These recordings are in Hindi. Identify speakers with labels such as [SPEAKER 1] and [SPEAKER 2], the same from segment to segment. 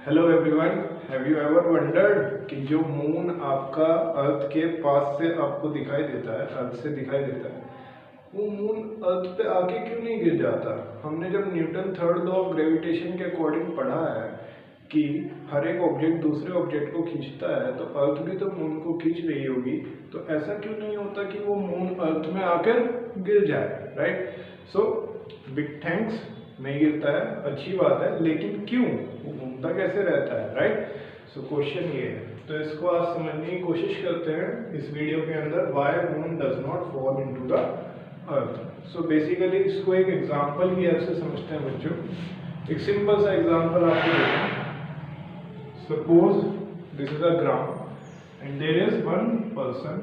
[SPEAKER 1] Hello everyone, have you ever wondered कि जो मून आपका अर्थ के पास से आपको दिखाई देता है, अर्थ से दिखाई देता है, वो मून अर्थ पे आके क्यों नहीं गिर जाता? हमने जब Newton third law of gravitation के अकॉर्डिंग पढ़ा है कि हर एक ऑब्जेक्ट दूसरे ऑब्जेक्ट को खींचता है, तो अर्थ भी तो मून को खींच रही होगी। तो ऐसा क्यों नहीं होता कि वो मून अर्थ में आकर गिर जाए, राइट? सो बिग थैंक्स, नहीं गिरता है, अच्छी बात है, लेकिन क्यों? वो घूमता कैसे रहता है, राइट? सो क्वेश्चन ये है, तो इसको आज समझने की कोशिश करते हैं इस वीडियो के अंदर, why moon does not fall into the earth. So basically इसको एक एग्जांपल की हेल्प से समझते हैं बच्चों। एक सिंपल सा एग्जांपल आपको देते हैं। Suppose this is a ground and there is one person.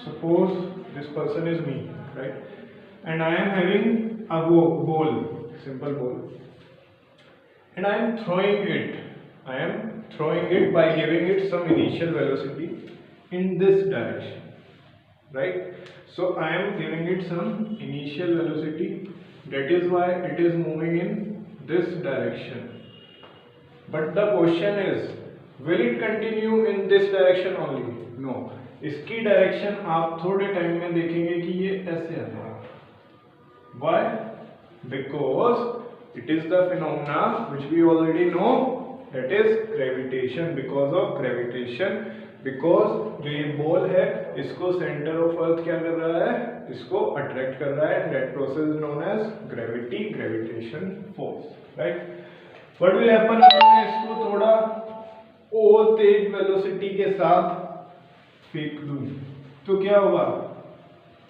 [SPEAKER 1] Suppose this person is me, right? And I am having a ball, simple ball, and I am throwing it. I am throwing it by giving it some initial velocity in this direction, right? So I am giving it some initial velocity. That is why it is moving in this direction. But the question is, will it continue in this direction only? No. इसकी डायरेक्शन आप थोड़े टाइम में देखेंगे कि ये ऐसे आ जाएगा। Why? Because it is the phenomena which we already know, that is gravitation. Because of gravitation, because जो ये बॉल है इसको सेंटर ऑफ अर्थ क्या कर रहा है, इसको अट्रैक्ट कर रहा है, and that process is known as gravity, gravitation force, right? What will happen अगर मैं इसको थोड़ा और तेज वेलोसिटी के साथ फेंक दूं, तो क्या होगा?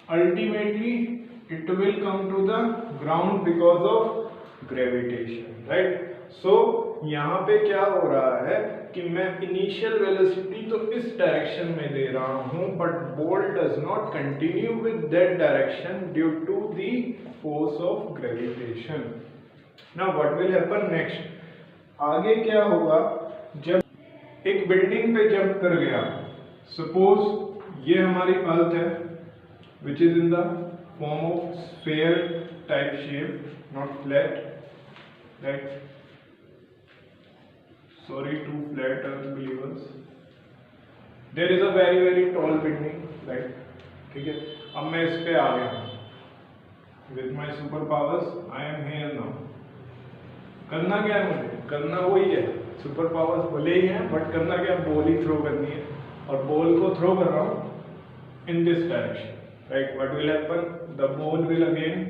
[SPEAKER 1] Ultimately it will come to the ground because of gravitation, right? So यहाँ पे क्या हो रहा है कि मैं इनिशियल वेलोसिटी तो इस डायरेक्शन में दे रहा हूँ, but ball does not continue with that direction due to the force of gravitation. Now what will happen next? आगे क्या होगा? जब एक बिल्डिंग पे जंप कर गया, सपोज ये हमारी अर्थ है which is in the form of sphere type shape, not flat, right? Sorry to flat earth believers. There is a very tall building, right? ठीक है, अब मैं इस पे आ गया with my super powers, I am here now. करना क्या है मुझे? करना वही है, सुपर पावर्स भले ही हैं, बट करना क्या? बॉल ही थ्रो करनी है, और बॉल को थ्रो कर रहा हूँ in this direction, right? What will happen? The ball will again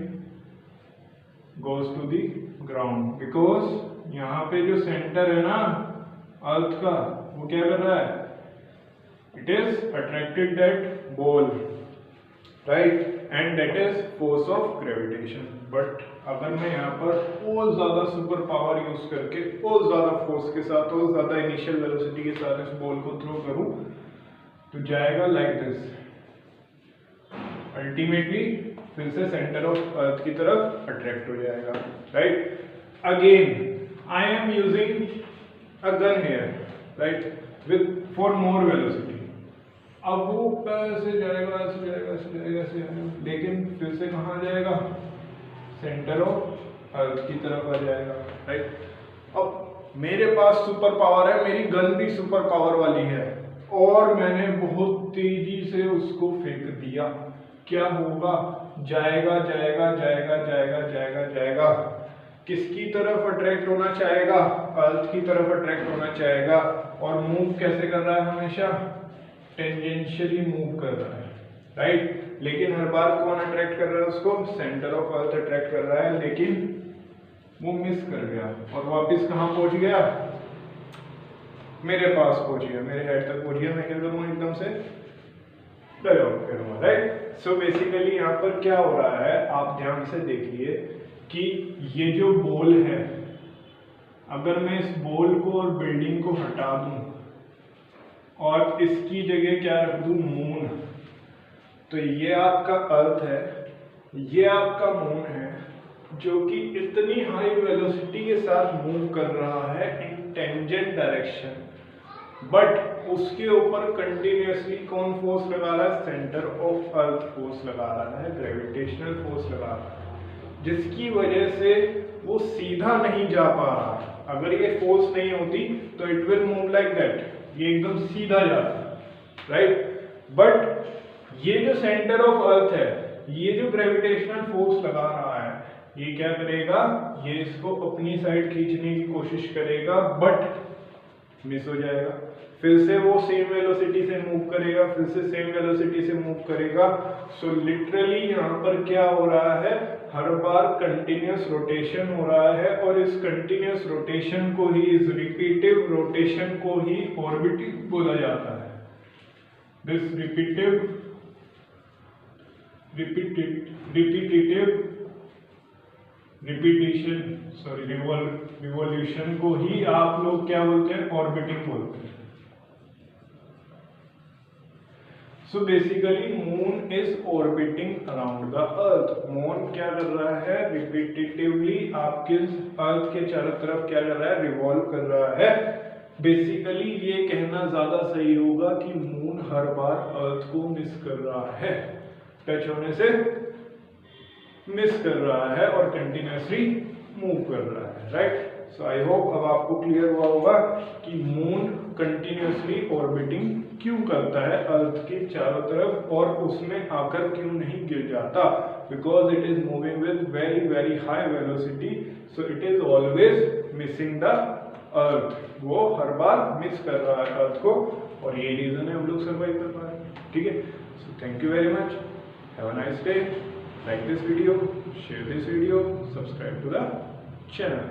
[SPEAKER 1] goes to the ground because यहाँ पे जो सेंटर है ना अर्थ का, वो क्या कर रहा है? It is attracted that ball, right? And that is force of gravitation. But अगर मैं यहाँ पर और ज़्यादा सुपर पावर यूज करके और ज़्यादा फोर्स के साथ और ज़्यादा इनिशियल वेलोसिटी के साथ इस बॉल को थ्रो करूँ, तो जाएगा लाइक दिस। अल्टीमेटली फिर से सेंटर ऑफ अर्थ की तरफ अट्रैक्ट हो जाएगा, right? Again I am using a gun here, right, with for more velocity. अब वो ऐसे जाएगा, ऐसे जाएगा, ऐसे जाएगा, ऐसे जाएगा, लेकिन फिर से कहाँ जाएगा? सेंटर ऑफ अर्थ की तरफ आ जाएगा, राइट? अब मेरे पास सुपर पावर है, मेरी गन भी सुपर पावर वाली है, और मैंने बहुत तेजी से उसको फेंक दिया। क्या होगा? जाएगा जाएगा जाएगा जाएगा जाएगा जाएगा, किसकी तरफ अट्रैक्ट होना चाहेगा? अर्थ की तरफ अट्रैक्ट होना चाहेगा। और मूव कैसे कर रहा है? हमेशा टेंजेंशियली मूव कर रहा है, राइट? लेकिन हर बार कौन अट्रैक्ट कर रहा है उसको? सेंटर ऑफ अर्थ अट्रैक्ट कर रहा है, लेकिन वो मिस कर गया और वापस कहाँ पहुंच गया? मेरे पास पहुंच गया, मेरे हेड तक पहुंच गया। मैं क्या करूँगा? एकदम से करूँगा, राइट? सो बेसिकली यहाँ पर क्या हो रहा है, आप ध्यान से देखिए कि ये जो बॉल है, अगर मैं इस बॉल को और बिल्डिंग को हटा दूं और इसकी जगह क्या रख दूं? मून, तो ये आपका अर्थ है, ये आपका मून है, जो कि इतनी हाई वेलोसिटी के साथ मूव कर रहा है इन टेंजेंट डायरेक्शन, बट उसके ऊपर कंटिन्यूअसली कौन फोर्स लगा रहा है? सेंटर ऑफ अर्थ फोर्स लगा रहा है, ग्रेविटेशनल फोर्स लगा रहा है। जिसकी वजह से वो सीधा नहीं जा पा रहा। अगर ये फोर्स नहीं होती तो it will move like that, ये एकदम सीधा जाता, राइट। बट ये जो सेंटर ऑफ अर्थ है, ये जो ग्रेविटेशनल फोर्स लगा रहा है, ये क्या करेगा, ये इसको अपनी साइड खींचने की कोशिश करेगा, बट मिस हो जाएगा। फिर से वो सेम वेलोसिटी से मूव करेगा, फिर से सेम वेलोसिटी से मूव करेगा। सो लिटरली यहाँ पर क्या हो रहा है, हर बार कंटिन्यूअस रोटेशन हो रहा है, और इस कंटिन्यूअस रोटेशन को ही, इस रिपीटिव रोटेशन को ही ऑर्बिटिंग बोला जाता है। दिस रिवॉल्यूशन को ही आप लोग क्या बोलते हैं, ऑर्बिटिंग बोलते हैं। So basically moon is orbiting around the earth. Moon क्या कर रहा है, रिपीटेटिवली आपके अर्थ के चारों तरफ क्या कर रहा है, रिवॉल्व कर रहा है। बेसिकली ये कहना ज्यादा सही होगा कि मून हर बार अर्थ को मिस कर रहा है, टच होने से मिस कर रहा है और कंटिन्यूअसली मूव कर रहा है, राइट। सो आई होप अब आपको क्लियर हुआ होगा कि मून कंटिन्यूअसली ऑर्बिटिंग क्यों करता है अर्थ के चारों तरफ, और उसमें आकर क्यों नहीं गिर जाता, because it is moving with very very high velocity, so it is always missing the earth. वो हर बार मिस कर रहा है अर्थ को, और ये रीजन है हम लोग सर्वाइव कर पा रहे हैं, ठीक है। So thank you very much, have a nice day, like this video, share this video, subscribe to the channel.